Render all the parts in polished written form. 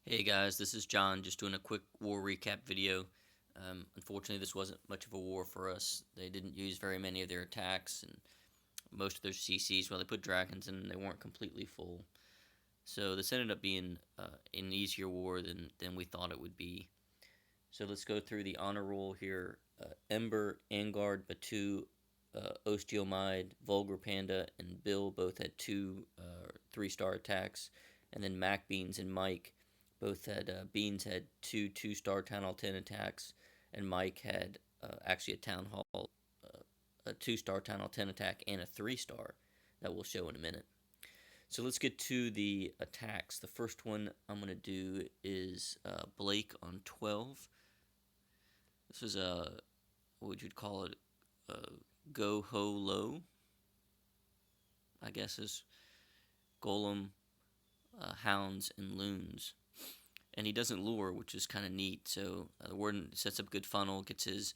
Hey guys, this is John, just doing a quick war recap video. Unfortunately, this wasn't much of a war for us. They didn't use very many of their attacks, and most of their CCs, well, they put dragons in, they weren't completely full. So this ended up being an easier war than we thought it would be. So let's go through the honor roll here. Ember, Angard, Batu, Osteomide, Vulgar Panda, and Bill both had two 3-star attacks. And then Mac Beans and Mike both had, Beans had two-star Town Hall 10 attacks, and Mike had actually a 2-star Town Hall 10 attack and a 3-star that we'll show in a minute. So let's get to the attacks. The first one I'm going to do is Blake on 12. This was what would you call it? A go ho low, I guess, is golem, hounds, and loons. And he doesn't lure, which is kind of neat. So the warden sets up a good funnel, gets his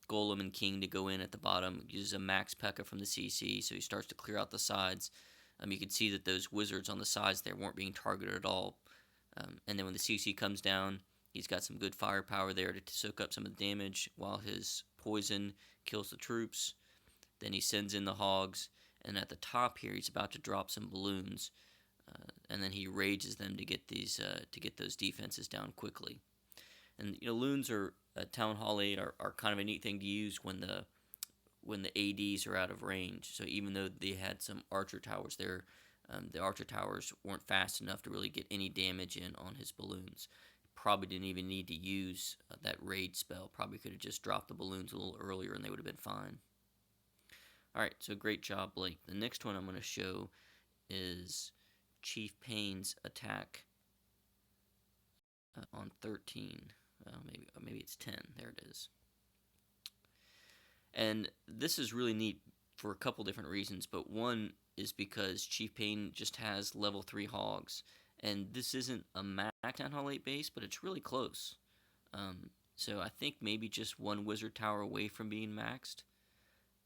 golem and king to go in at the bottom, uses a max P.E.K.K.A from the CC, so he starts to clear out the sides. You can see that those wizards on the sides there weren't being targeted at all. And then when the CC comes down, he's got some good firepower there to soak up some of the damage while his poison kills the troops. Then he sends in the hogs, and at the top here, he's about to drop some balloons, and then he rages them to get those defenses down quickly. And loons are Town Hall 8 are kind of a neat thing to use when the ADs are out of range. So even though they had some archer towers there, the archer towers weren't fast enough to really get any damage in on his balloons. Probably didn't even need to use that raid spell. Probably could have just dropped the balloons a little earlier and they would have been fine. Alright, so great job, Blake. The next one I'm going to show is Chief Payne's attack on 13. Maybe it's 10. There it is. And this is really neat for a couple different reasons, but one is because Chief Payne just has level 3 hogs, and this isn't a max Town Hall 8 base, but it's really close. So I think maybe just one wizard tower away from being maxed.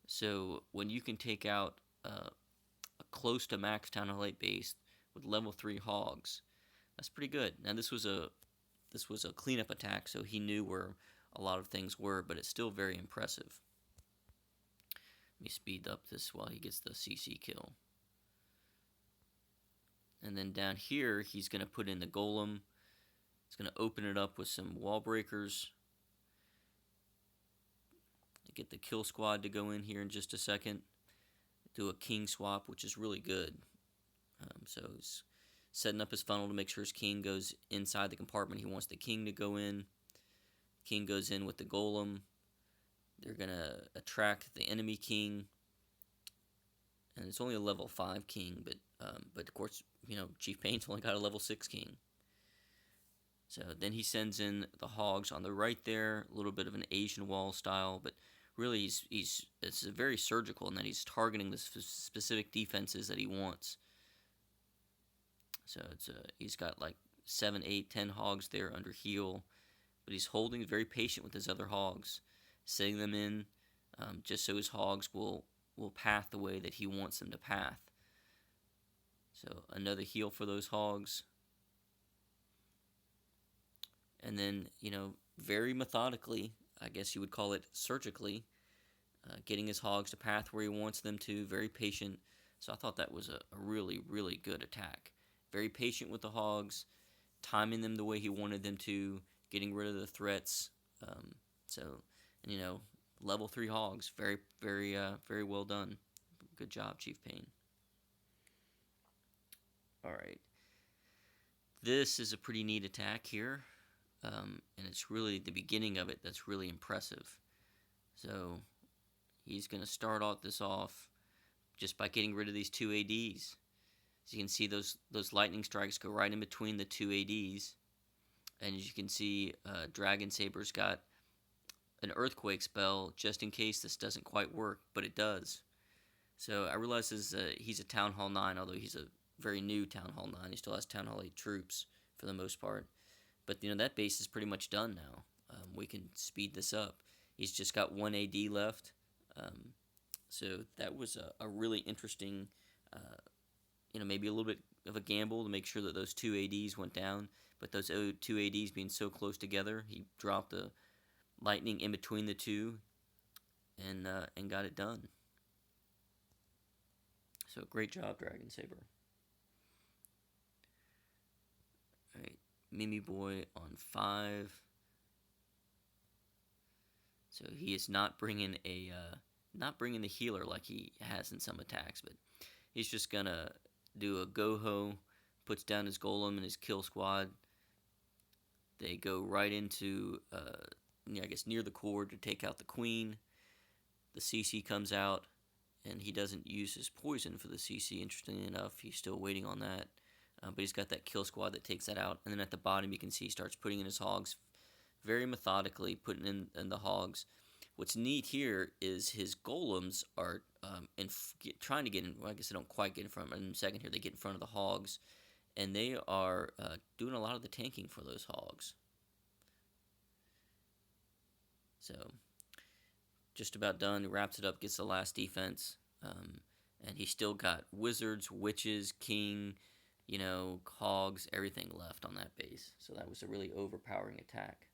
So when you can take out a close to max Town Hall 8 base with level 3 hogs, that's pretty good. Now this was a cleanup attack, so he knew where a lot of things were, but it's still very impressive. Let me speed up this while he gets the CC kill. And then down here, he's going to put in the golem. He's going to open it up with some wall breakers. Get the kill squad to go in here in just a second. Do a king swap, which is really good. So he's setting up his funnel to make sure his king goes inside the compartment he wants the king to go in. King goes in with the golem. They're going to attract the enemy king. And it's only a level 5 king, but of course, Chief Payne's only got a level 6 king. So then he sends in the hogs on the right there, a little bit of an Asian wall style, but really it's very surgical in that he's targeting the specific defenses that he wants. So he's got like 7, 8, 10 hogs there under heal, but he's holding very patient with his other hogs, setting them in just so his hogs will path the way that he wants them to path. So another heal for those hogs. And then, very methodically, I guess you would call it surgically, getting his hogs to path where he wants them to, very patient. So I thought that was a really, really good attack. Very patient with the hogs, timing them the way he wanted them to, getting rid of the threats. Level 3 hogs, very, very, very well done. Good job, Chief Payne. Alright. This is a pretty neat attack here. And it's really the beginning of it that's really impressive. So he's going to start this off just by getting rid of these 2 ADs. As you can see, those lightning strikes go right in between the 2 ADs. And as you can see, Dragon Saber's got an earthquake spell just in case this doesn't quite work, but it does. So I realize he's a Town Hall 9, although he's a very new Town Hall 9. He still has Town Hall 8 troops for the most part. But, that base is pretty much done now. We can speed this up. He's just got 1 AD left. So that was a really interesting, maybe a little bit of a gamble to make sure that those two ADs went down. But those two ADs being so close together, he dropped the lightning in between the two, and got it done. So great job, Dragon Saber. All right, Mimi Boy on 5. So he is not bringing the healer like he has in some attacks, but he's just gonna do a go-ho, puts down his golem and his kill squad. They go right into, I guess, near the core to take out the queen. The CC comes out, and he doesn't use his poison for the CC, interestingly enough. He's still waiting on that. But he's got that kill squad that takes that out. And then at the bottom, you can see he starts putting in his hogs very methodically, putting in the hogs. What's neat here is his golems are trying to get in. Well, I guess they don't quite get in front. In a second here, they get in front of the hogs. And they are doing a lot of the tanking for those hogs. So, just about done. He wraps it up, gets the last defense. And he's still got wizards, witches, king, hogs, everything left on that base. So that was a really overpowering attack.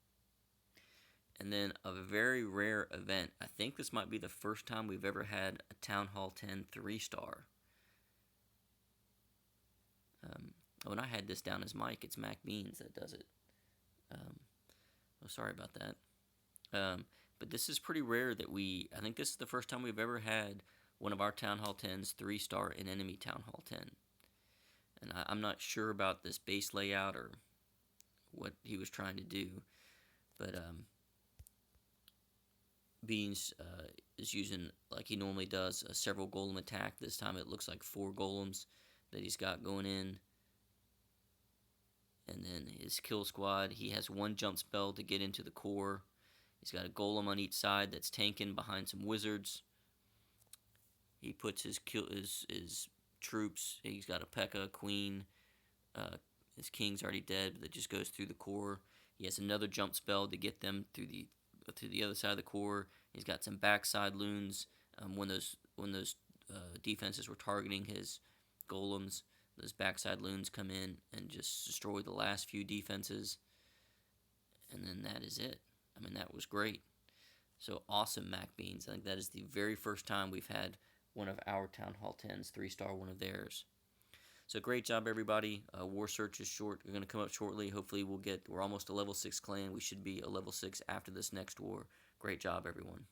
And then a very rare event. I think this might be the first time we've ever had a Town Hall 10 3-star. When I had this down as Mike, it's Mac Beans that does it. Sorry about that. But this is pretty rare that I think this is the first time we've ever had one of our Town Hall 10s 3-star in enemy Town Hall 10. And I'm not sure about this base layout or what he was trying to do. But Beans is using, like he normally does, a several golem attack. This time it looks like 4 golems that he's got going in. And then his kill squad, he has 1 jump spell to get into the core. He's got a golem on each side that's tanking behind some wizards. He puts his troops. He's got a P.E.K.K.A, queen. His king's already dead, but that just goes through the core. He has another jump spell to get them through the other side of the core. He's got some backside loons. When those defenses were targeting his golems, those backside loons come in and just destroy the last few defenses. And then that is it. I mean, that was great. So awesome, Mac Beans. I think that is the very first time we've had one of our Town Hall 10s 3-star one of theirs. So great job, everybody. War Search is going to come up shortly. Hopefully we're almost a level 6 clan. We should be a level 6 after this next war. Great job, everyone.